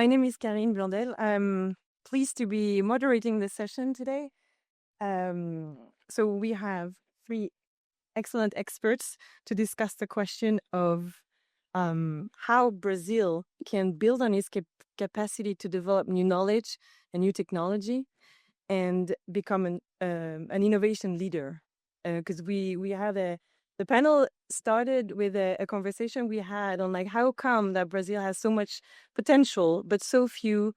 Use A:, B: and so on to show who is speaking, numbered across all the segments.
A: My name is Karine Blandel. I'm pleased to be moderating this session today. So we have three excellent experts to discuss the question of how Brazil can build on its capacity to develop new knowledge and new technology and become an innovation leader. Because we had the panel started with a conversation we had on like how come that Brazil has so much potential but so few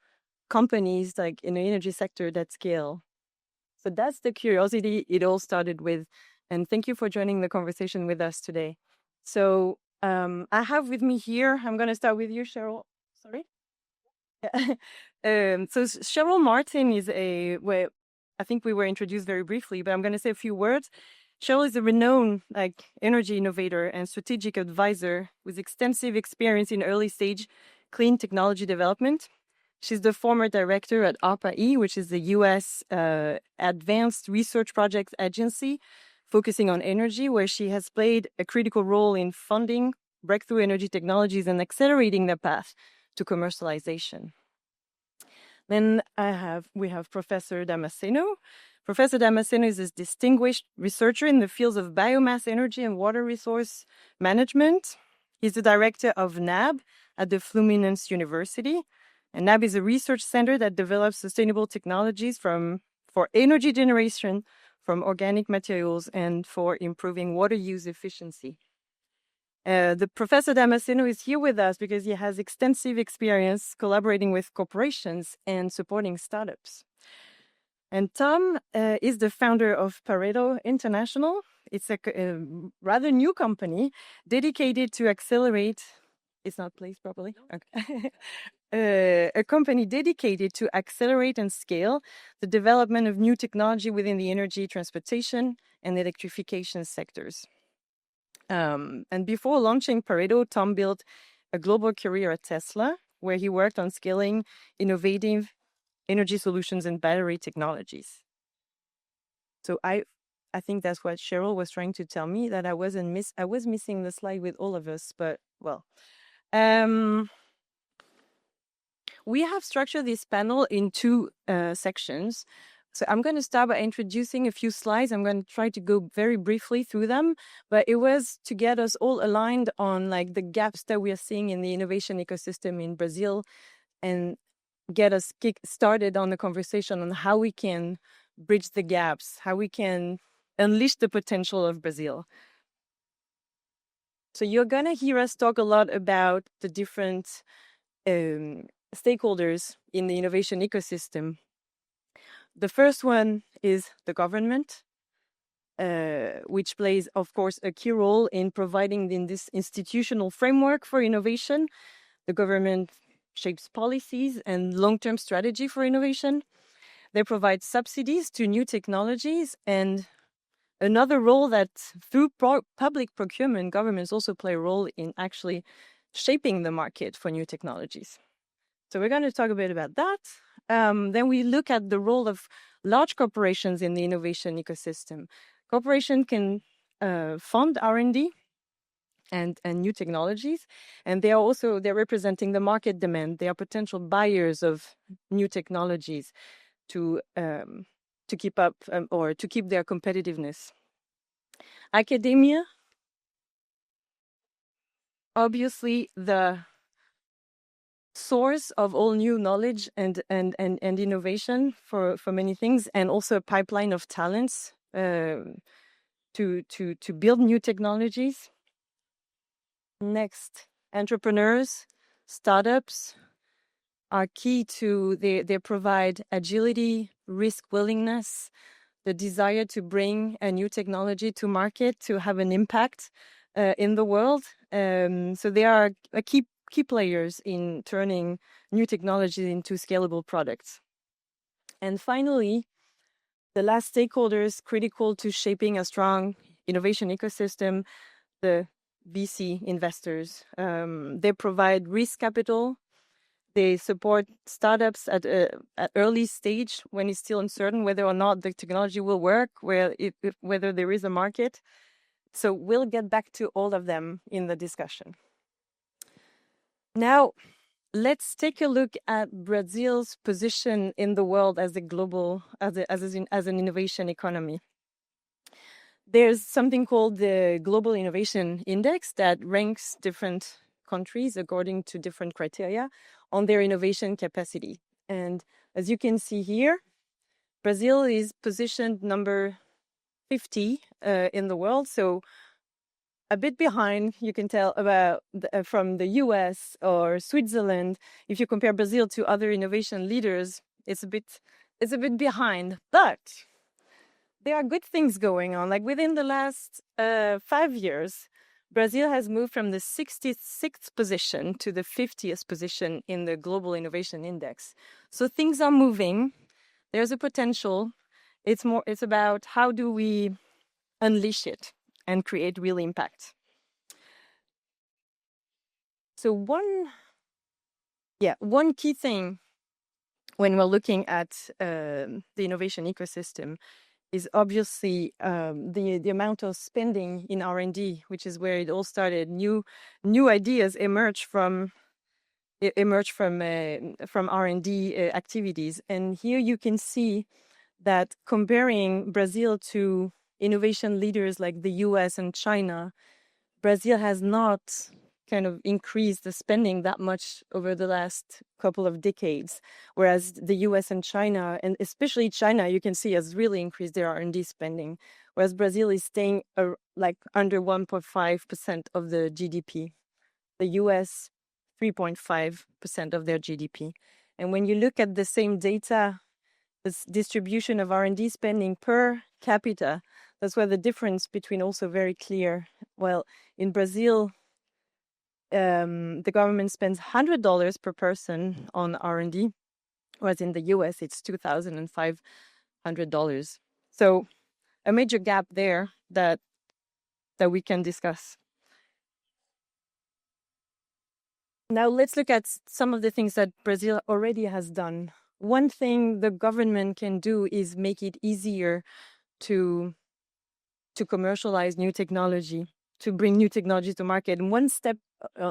A: companies like in the energy sector that scale. So that's the curiosity it all started with. And thank you for joining the conversation with us today. So I have with me here, I'm going to start with you, Cheryl. Sorry. So Cheryl Martin is well, I think we were introduced very briefly, but I'm going to say a few words. Cheryl is a renowned energy innovator and strategic advisor with extensive experience in early stage clean technology development. She's the former director at ARPA-E, which is the U.S. Advanced Research Projects Agency, focusing on energy, where she has played a critical role in funding breakthrough energy technologies and accelerating the path to commercialization. Then we have Professor Damasceno. Professor Damasceno is a distinguished researcher in the fields of biomass energy and water resource management. He's the director of NAB at the Fluminense University. And NAB is a research center that develops sustainable technologies for energy generation from organic materials and for improving water use efficiency. The Professor Damasceno is here with us because he has extensive experience collaborating with corporations and supporting startups. And Tom is the founder of Pareto International. It's a rather new company dedicated to accelerate. It's not placed properly. Okay. A company dedicated to accelerate and scale the development of new technology within the energy, transportation, and electrification sectors. And before launching Pareto, Tom built a global career at Tesla, where he worked on scaling innovative energy solutions and battery technologies. So I think that's what Cheryl was trying to tell me, that I was missing the slide with all of us, but well. We have structured this panel in two sections. So I'm going to start by introducing a few slides. I'm going to try to go very briefly through them, but it was to get us all aligned on like the gaps that we are seeing in the innovation ecosystem in Brazil and get us started on the conversation on how we can bridge the gaps, how we can unleash the potential of Brazil. So you're going to hear us talk a lot about the different stakeholders in the innovation ecosystem. The first one is the government, which plays, of course, a key role in providing this institutional framework for innovation. The government shapes policies and long-term strategy for innovation. They provide subsidies to new technologies, and another role that through public procurement, governments also play a role in actually shaping the market for new technologies. So we're going to talk a bit about that. Then we look at the role of large corporations in the innovation ecosystem. Corporations can fund R&D and new technologies, and they're representing the market demand. They are potential buyers of new technologies to keep up or to keep their competitiveness. Academia, obviously the source of all new knowledge and innovation for many things, and also a pipeline of talents to build new technologies. Next, entrepreneurs, startups are key to they provide agility, risk willingness, the desire to bring a new technology to market to have an impact in the world. So they are a key players in turning new technologies into scalable products. And finally, the last stakeholders critical to shaping a strong innovation ecosystem, the VC investors. They provide risk capital. They support startups at early stage when it's still uncertain whether or not the technology will work, whether there is a market. So we'll get back to all of them in the discussion. Now, let's take a look at Brazil's position in the world as a global, as an innovation economy. There's something called the Global Innovation Index that ranks different countries according to different criteria on their innovation capacity. And as you can see here, Brazil is positioned number 50 in the world. So a bit behind, you can tell, from the US or Switzerland. If you compare Brazil to other innovation leaders, it's a bit behind. But there are good things going on. Like within the last 5 years, Brazil has moved from the 66th position to the 50th position in the Global Innovation Index. So things are moving. There's a potential. It's about how do we unleash it and create real impact. So one key thing when we're looking at the innovation ecosystem is obviously the amount of spending in R&D, which is where it all started. New ideas emerge from R&D activities, and here you can see that comparing Brazil to innovation leaders like the US and China, Brazil has not kind of increased the spending that much over the last couple of decades, whereas the US and China, and especially China, you can see has really increased their R&D spending, whereas Brazil is staying like under 1.5% of the GDP. The US, 3.5% of their GDP. And when you look at the same data, this distribution of R&D spending per capita, that's where the difference between also very clear. Well, in Brazil, the government spends $100 per person on R&D, whereas in the US, it's $2,500. So a major gap there that we can discuss. Now let's look at some of the things that Brazil already has done. One thing the government can do is make it easier to commercialize new technology, to bring new technology to market. And one step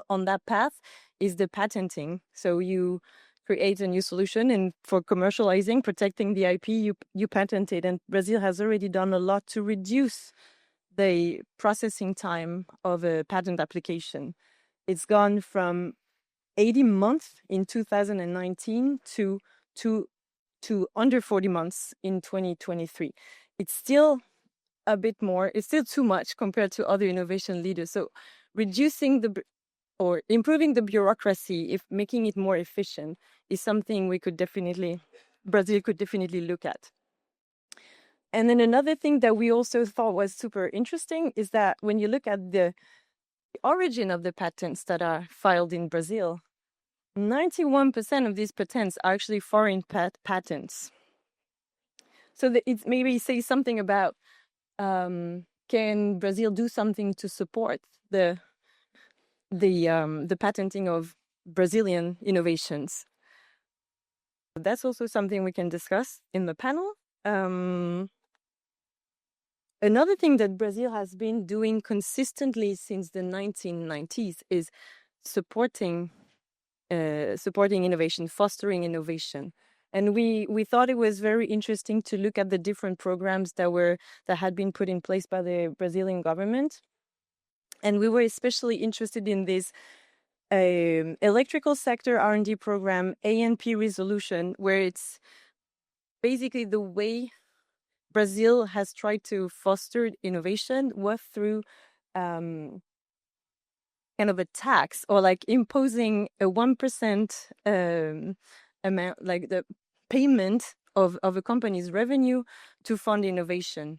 A: on that path is the patenting. So you create a new solution, and for commercializing, protecting the IP, you patent it. And Brazil has already done a lot to reduce the processing time of a patent application. It's gone from 80 months in 2019 to under 40 months in 2023. It's still a bit more, it's still too much compared to other innovation leaders. So reducing or improving the bureaucracy, if making it more efficient, is something Brazil could definitely look at. And then another thing that we also thought was super interesting is that when you look at the origin of the patents that are filed in Brazil, 91% of these patents are actually foreign patents. So it maybe says something about can Brazil do something to support the patenting of Brazilian innovations? That's also something we can discuss in the panel. Another thing that Brazil has been doing consistently since the 1990s is supporting innovation, fostering innovation. And we thought it was very interesting to look at the different programs that had been put in place by the Brazilian government. And we were especially interested in this electrical sector R&D program, ANP Resolution, where it's basically the way Brazil has tried to foster innovation was through kind of a tax, or like imposing a 1% amount, like the payment of a company's revenue to fund innovation.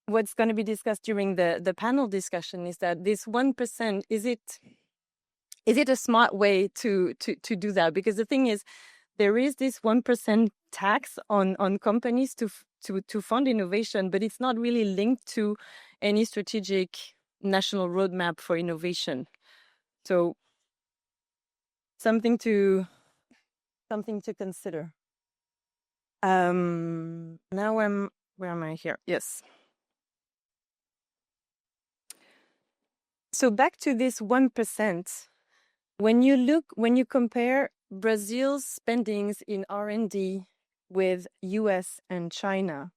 A: What's going to be discussed during the panel discussion is that this 1%, is it a smart way to do that? Because the thing is, there is this 1% tax on companies to fund innovation, but it's not really linked to any strategic national roadmap for innovation. So something to consider. Now where am I here? Yes. So back to this 1%, When you compare Brazil's spendings in R&D with US and China,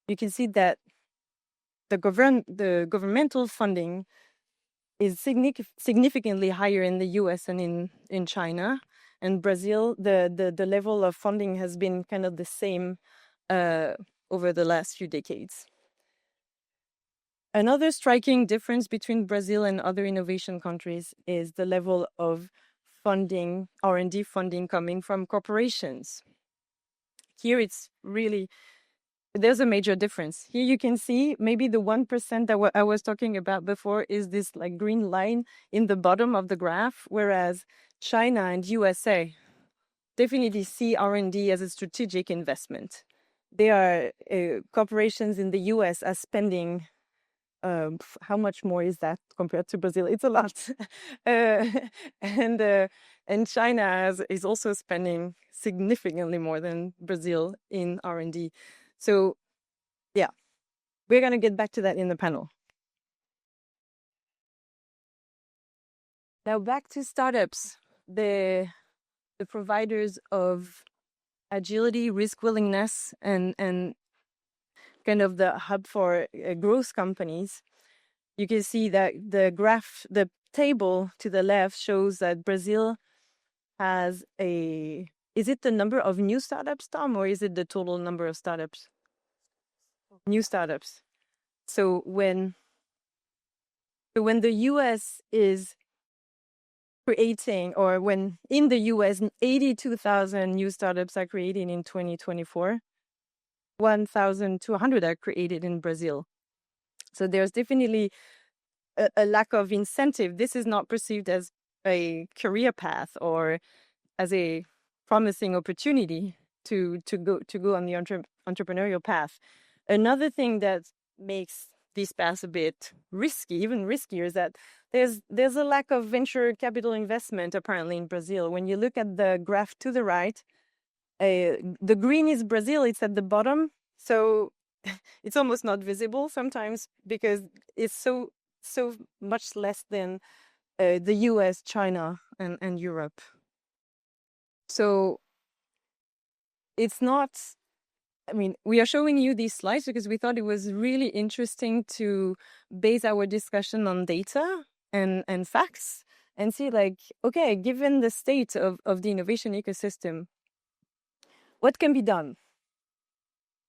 A: you can see that the governmental funding is significantly higher in the US and in China. And Brazil, the level of funding has been kind of the same over the last few decades. Another striking difference between Brazil and other innovation countries is the level of funding, R&D funding coming from corporations. Here it's really, there's a major difference. Here you can see maybe the 1% that I was talking about before is this like green line in the bottom of the graph, whereas China and USA definitely see R&D as a strategic investment. They are corporations in the US are spending how much more is that compared to Brazil? It's a lot. And China is also spending significantly more than Brazil in R&D. So yeah, we're going to get back to that in the panel. Now back to startups, the providers of agility, risk willingness, and kind of the hub for growth companies. You can see that the table to the left shows that Brazil has is it the number of new startups, Tom, or is it the total number of startups? New startups. So when the US is creating, or when in the US, 82,000 new startups are created in 2024, 1,200 are created in Brazil. So there's definitely a lack of incentive. This is not perceived as a career path or as a promising opportunity to go on the entrepreneurial path. Another thing that makes these paths a bit risky, even riskier, is that there's a lack of venture capital investment apparently in Brazil. When you look at the graph to the right, the green is Brazil, it's at the bottom, so it's almost not visible sometimes because it's so much less than the US, China, and Europe. So it's not, I mean, we are showing you these slides because we thought it was really interesting to base our discussion on data and facts and see like, okay, given the state of the innovation ecosystem, what can be done?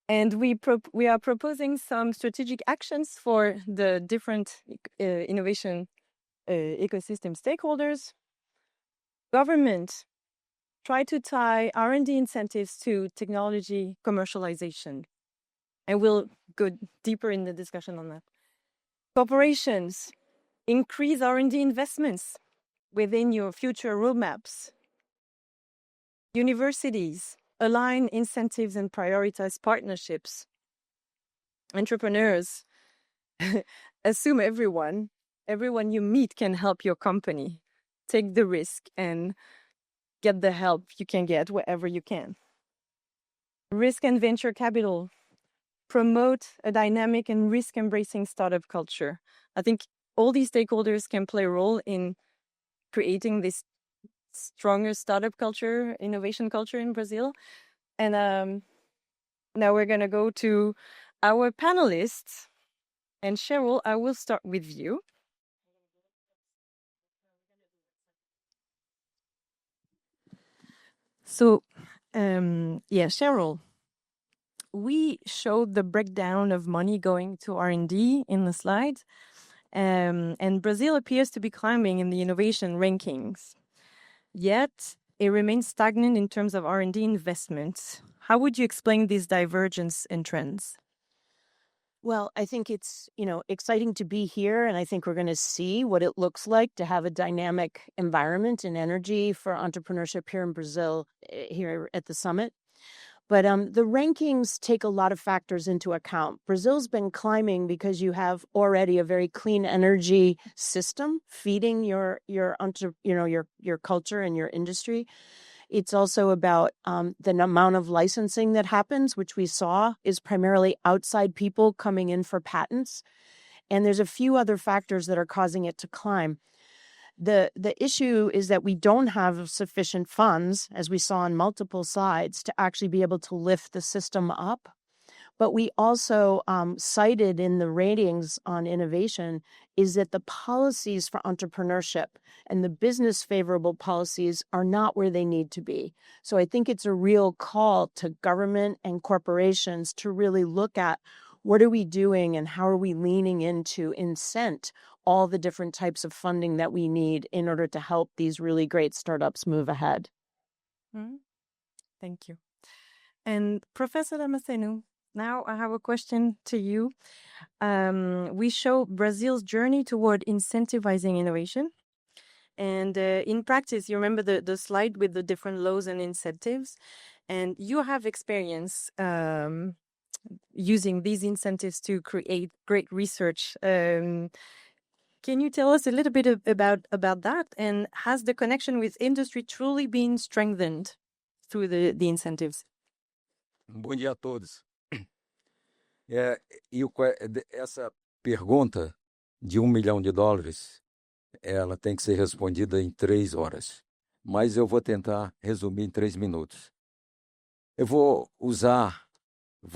A: And we are proposing some strategic actions for the different innovation ecosystem stakeholders. Government, try to tie R&D incentives to technology commercialization. And we'll go deeper in the discussion on that. Corporations, increase R&D investments within your future roadmaps. Universities, align incentives and prioritize partnerships. Entrepreneurs, assume everyone you meet can help your company. Take the risk and get the help you can get wherever you can. Risk and venture capital, promote a dynamic and risk-embracing startup culture. I think all these stakeholders can play a role in creating this stronger startup culture, innovation culture in Brazil. And now we're going to go to our panelists. And Cheryl, I will start with you. So, Cheryl, we showed the breakdown of money going to R&D in the slides, and Brazil appears to be climbing in the innovation rankings. Yet, it remains stagnant in terms of R&D investments. How would you explain this divergence in trends?
B: Well, I think it's, exciting to be here, and I think we're going to see what it looks like to have a dynamic environment and energy for entrepreneurship here in Brazil, here at the summit. But the rankings take a lot of factors into account. Brazil's been climbing because you have already a very clean energy system feeding your culture and your industry. It's also about the amount of licensing that happens, which we saw is primarily outside people coming in for patents. And there's a few other factors that are causing it to climb. The issue is that we don't have sufficient funds, as we saw on multiple sides, to actually be able to lift the system up. But we also cited in the ratings on innovation is that the policies for entrepreneurship and the business favorable policies are not where they need to be. So I think it's a real call to government and corporations to really look at what are we doing and how are we leaning into incent all the different types of funding that we need in order to help these really great startups move ahead.
A: Thank you. And Professor Damasceno, now I have a question to you. We show Brazil's journey toward incentivizing innovation. And in practice, you remember the slide with the different laws and incentives, and you have experience using these incentives to create great research. Can you tell us a little bit about that? And has the connection with industry truly been strengthened through the incentives?
C: Bom dia a todos. Essa pergunta de $1 milhão, ela tem que ser respondida em 3 horas. Mas eu vou tentar resumir em 3 minutos. Eu vou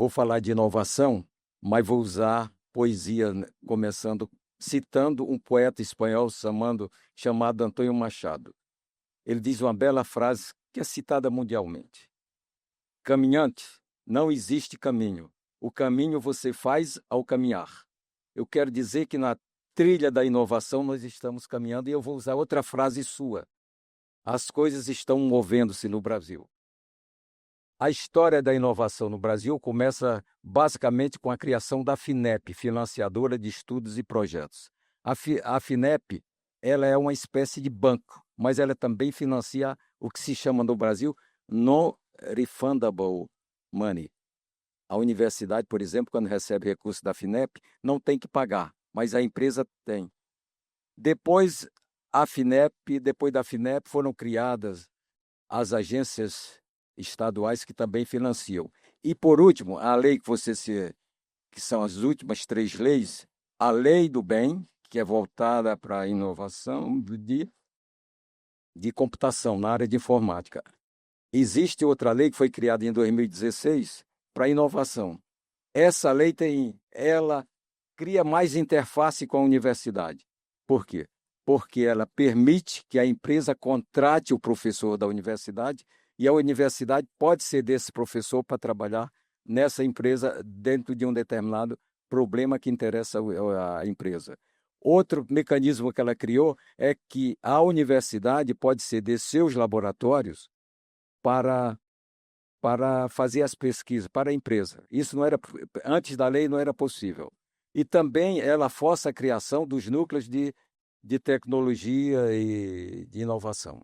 C: falar de inovação, mas vou usar poesia, começando citando um poeta espanhol chamado Antônio Machado. Ele diz uma bela frase que é citada mundialmente. Caminhante, não existe caminho. O caminho você faz ao caminhar. Eu quero dizer que na trilha da inovação nós estamos caminhando, e eu vou usar outra frase sua. As coisas estão movendo-se no Brasil. A história da inovação no Brasil começa basicamente com a criação da FINEP, Financiadora de Estudos e Projetos. A FINEP, ela é uma espécie de banco, mas ela também financia o que se chama no Brasil non-refundable money. A universidade, por exemplo, quando recebe recursos da FINEP, não tem que pagar, mas a empresa tem. Depois da FINEP foram criadas as agências estaduais que também financiam. E, por último, a lei que são as últimas 3 leis, a Lei do Bem, que é voltada para a inovação de computação na área de informática. Existe outra lei que foi criada em 2016 para a inovação. Essa lei ela cria mais interface com a universidade. Por quê? Porque ela permite que a empresa contrate o professor da universidade, e a universidade pode ceder esse professor para trabalhar nessa empresa dentro de um determinado problema que interessa a empresa. Outro mecanismo que ela criou é que a universidade pode ceder seus laboratórios para fazer as pesquisas para a empresa. Isso não era, antes da lei não era possível. E também ela força a criação dos núcleos de tecnologia e de inovação.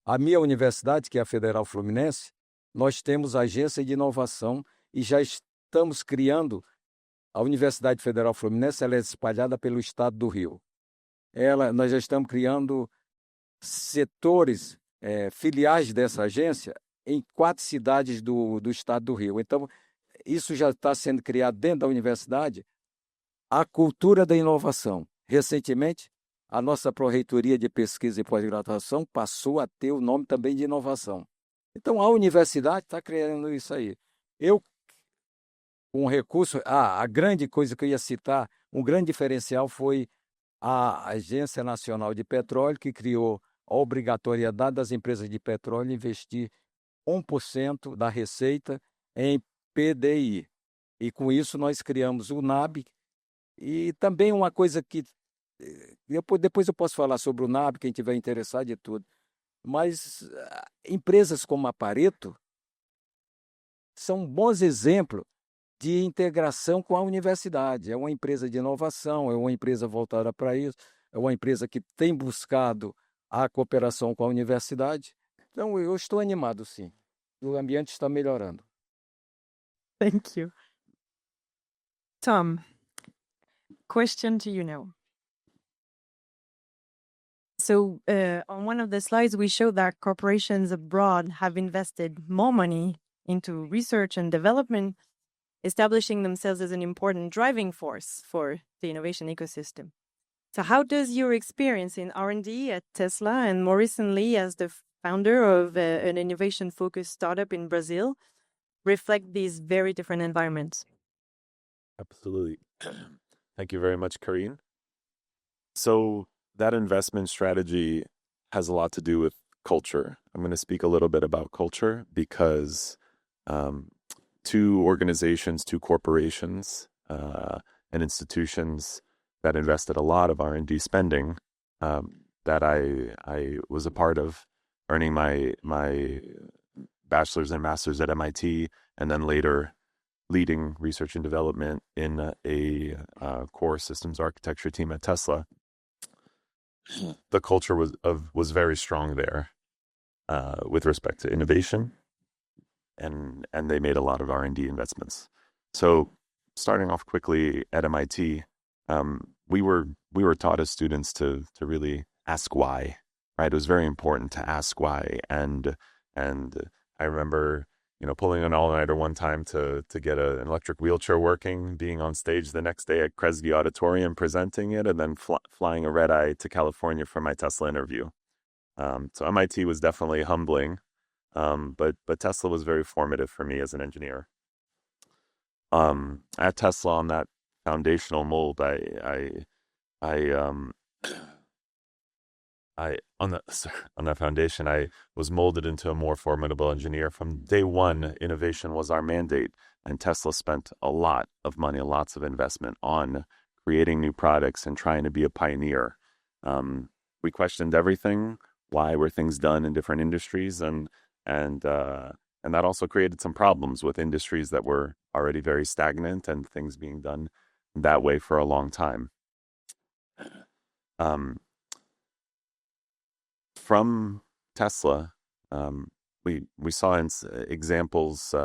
C: A minha universidade, que é a Federal Fluminense, nós temos agência de inovação e já estamos criando. A Universidade Federal Fluminense, ela é espalhada pelo estado do Rio. Nós já estamos criando setores, filiais dessa agência em 4 cidades do estado do Rio. Então, isso já está sendo criado dentro da universidade, a cultura da inovação. Recentemente, a nossa Pró-Reitoria de Pesquisa e Pós-Graduação passou a ter o nome também de inovação. Então, a universidade está criando isso aí. Um recurso, a grande coisa que eu ia citar, um grande diferencial foi a Agência Nacional de Petróleo, que criou a obrigatoriedade das empresas de petróleo investir 1% da receita em PDI. E com isso nós criamos o NAB. E também uma coisa que depois eu posso falar sobre o NAB, quem tiver interessado e tudo. Mas empresas como a Pareto são bons exemplos de integração com a universidade. É uma empresa de inovação, é uma empresa voltada para isso, é uma empresa que tem buscado a cooperação com a universidade. Então, eu estou animado, sim. O ambiente está melhorando.
A: Thank you. Tom, question to you now. So on one of the slides, we showed that corporations abroad have invested more money into research and development, establishing themselves as an important driving force for the innovation ecosystem. So how does your experience in R&D at Tesla and more recently as the founder of an innovation-focused startup in Brazil reflect these very different environments?
D: Absolutely. Thank you very much, Karine. So that investment strategy has a lot to do with culture. I'm going to speak a little bit about culture because um, two organizations, two corporations, and institutions that invested a lot of R&D spending that I was a part of, earning my bachelor's and master's at MIT, and then later leading research and development in a core systems architecture team at Tesla. The culture was very strong there with respect to innovation, and they made a lot of R&D investments. So starting off quickly at MIT, we were taught as students to really ask why, right? It was very important to ask why, and I remember pulling an all-nighter one time to get an electric wheelchair working, being on stage the next day at Kresge Auditorium presenting it, and then flying a red-eye to California for my Tesla interview. So MIT was definitely humbling, but Tesla was very formative for me as an engineer. At Tesla, on that foundational mold, on that foundation, I was molded into a more formidable engineer. From day one, innovation was our mandate, and Tesla spent a lot of money, lots of investment on creating new products and trying to be a pioneer. We questioned everything. Why were things done in different industries, and that also created some problems with industries that were already very stagnant and things being done that way for a long time. From Tesla, we saw examples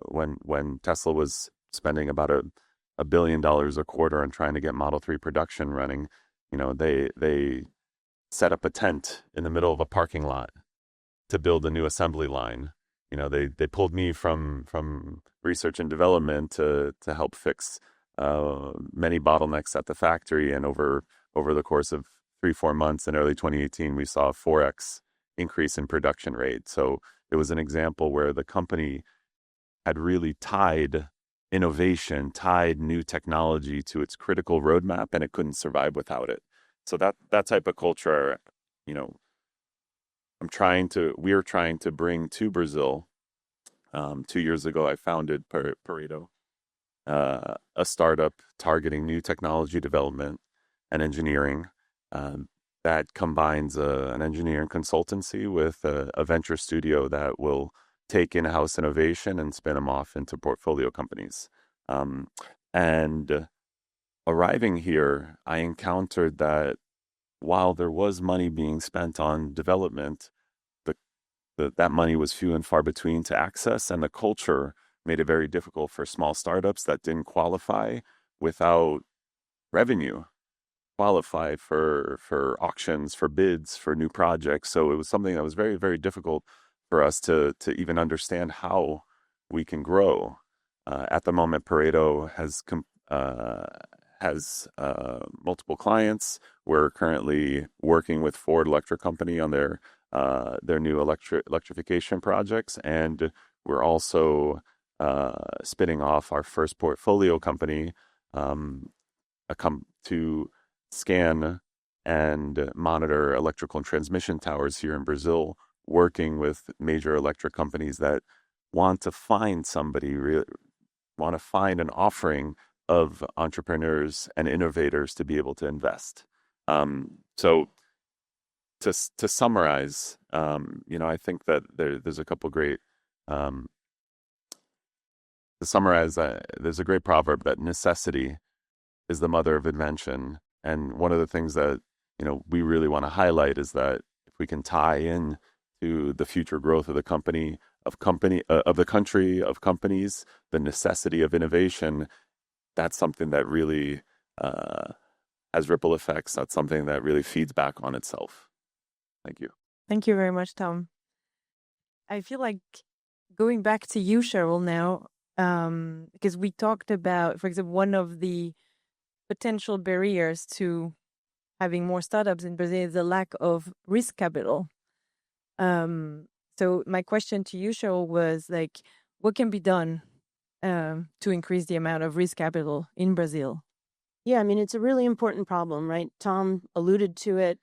D: when Tesla was spending about $1 billion a quarter on trying to get Model 3 production running. They set up a tent in the middle of a parking lot to build a new assembly line. They pulled me from research and development to help fix many bottlenecks at the factory, and over the course of 3-4 months in early 2018, we saw a 4x increase in production rate. So it was an example where the company had really tied innovation, tied new technology to its critical roadmap, and it couldn't survive without it. So that type of culture, we're trying to bring to Brazil. 2 years ago, I founded Pareto, a startup targeting new technology development and engineering that combines an engineering consultancy with a venture studio that will take in-house innovation and spin them off into portfolio companies. And arriving here, I encountered that while there was money being spent on development, that money was few and far between to access, and the culture made it very difficult for small startups that didn't qualify without revenue, qualify for auctions, for bids, for new projects. So it was something that was very, very difficult for us to even understand how we can grow. At the moment, Pareto has multiple clients. We're currently working with Ford Electric Company on their new electrification projects, and we're also spinning off our first portfolio company to scan and monitor electrical and transmission towers here in Brazil, working with major electric companies that want to find an offering of entrepreneurs and innovators to be able to invest. So to summarize, I think that there's a couple great. To summarize, there's a great proverb that necessity is the mother of invention, and one of the things that we really want to highlight is that if we can tie in to the future growth of the country, of companies, the necessity of innovation, that's something that really has ripple effects. That's something that really feeds back on itself. Thank you.
A: Thank you very much, Tom. I feel like going back to you, Cheryl, now, because we talked about, for example, one of the potential barriers to having more startups in Brazil is the lack of risk capital. So my question to you, Cheryl, was like, what can be done to increase the amount of risk capital in Brazil?
B: Yeah, I mean, it's a really important problem, right? Tom alluded to it.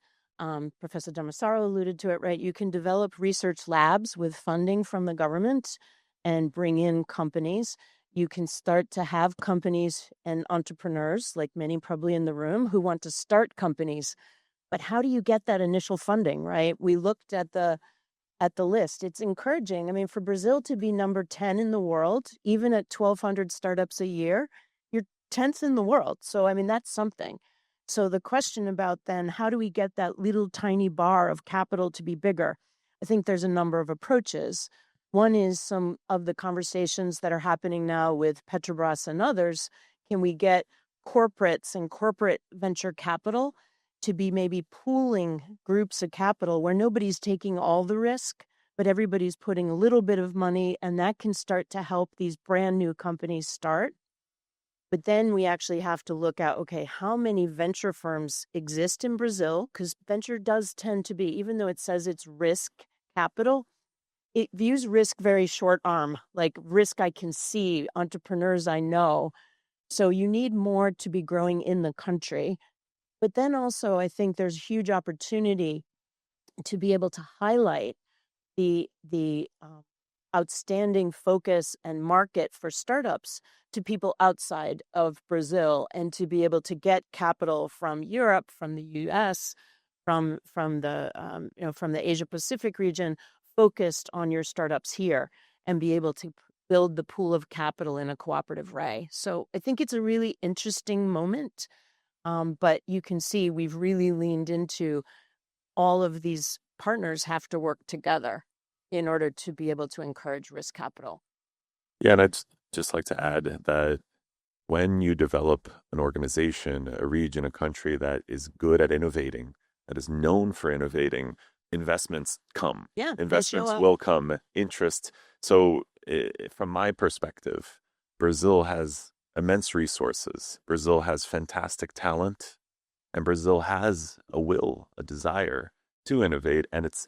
B: Professor Damasaro alluded to it, right? You can develop research labs with funding from the government and bring in companies. You can start to have companies and entrepreneurs, like many probably in the room, who want to start companies. But how do you get that initial funding, right? We looked at the list. It's encouraging. I mean, for Brazil to be number 10 in the world, even at 1,200 startups a year, you're 10th in the world. So, I mean, that's something. So the question about then, how do we get that little tiny bar of capital to be bigger? I think there's a number of approaches. One is some of the conversations that are happening now with Petrobras and others. Can we get corporates and corporate venture capital to be maybe pooling groups of capital where nobody's taking all the risk, but everybody's putting a little bit of money, and that can start to help these brand new companies start. But then we actually have to look at, okay, how many venture firms exist in Brazil? Because venture does tend to be, even though it says it's risk capital, it views risk very short arm, like risk I can see, entrepreneurs I know. So you need more to be growing in the country. But then also, I think there's huge opportunity to be able to highlight the outstanding focus and market for startups to people outside of Brazil, and to be able to get capital from Europe, from the U.S., from the from the Asia Pacific region, focused on your startups here, and be able to build the pool of capital in a cooperative way. So I think it's a really interesting moment. But you can see we've really leaned into all of these partners have to work together in order to be able to encourage risk capital.
D: Yeah, and I'd just like to add that when you develop an organization, a region, a country that is good at innovating, that is known for innovating, investments come.
B: Yeah,
D: Investments will come, interest. So from my perspective, Brazil has immense resources. Brazil has fantastic talent, and Brazil has a will, a desire to innovate, and it's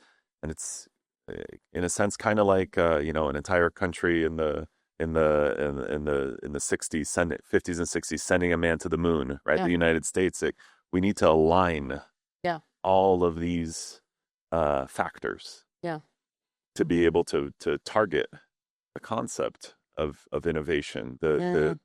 D: in a sense kind of like an entire country in the 60s, 50s and 60s, sending a man to the moon, right?
B: Yeah.
D: The United States, we need to align all of these factors to be able to target the concept of innovation, the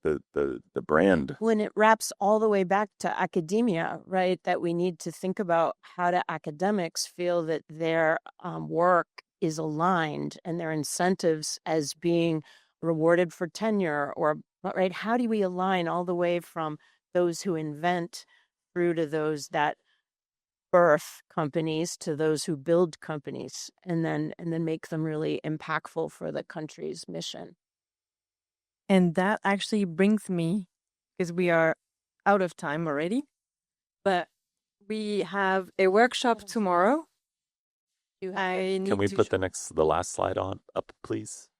D: brand.
B: When it wraps all the way back to academia, right? That we need to think about how do academics feel that their work is aligned and their incentives as being rewarded for tenure, or right? How do we align all the way from those who invent through to those that birth companies to those who build companies, and then make them really impactful for the country's mission?
A: And that actually brings me, because we are out of time already, but we have a workshop tomorrow.
D: Can we put the last slide up, please?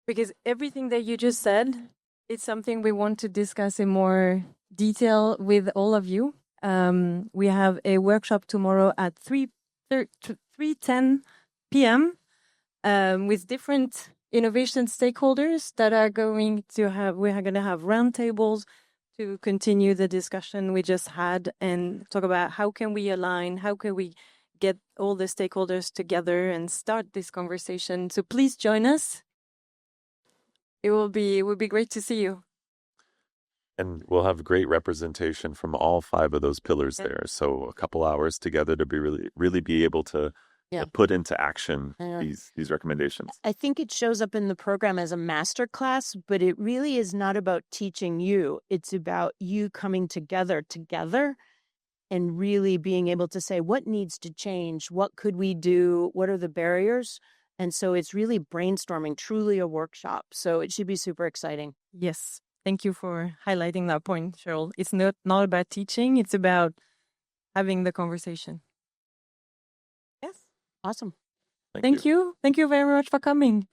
A: Because everything that you just said, it's something we want to discuss in more detail with all of you. We have a workshop tomorrow at 3:10 p.m. With different innovation stakeholders that are going to have, we are going to have roundtables to continue the discussion we just had and talk about how can we align, how can we get all the stakeholders together and start this conversation. So please join us. It will be great to see you.
D: And we'll have great representation from all 5 of those pillars there. So a couple hours together to be really be able to put into action these recommendations.
B: I think it shows up in the program as a master class, but it really is not about teaching you. It's about you coming together and really being able to say, what needs to change? What could we do? What are the barriers? And so it's really brainstorming, truly a workshop. So it should be super exciting.
A: Yes. Thank you for highlighting that point, Cheryl. It's not about teaching. It's about having the conversation. Yes.
B: Awesome.
D: Thank you.
A: Thank you very much for coming.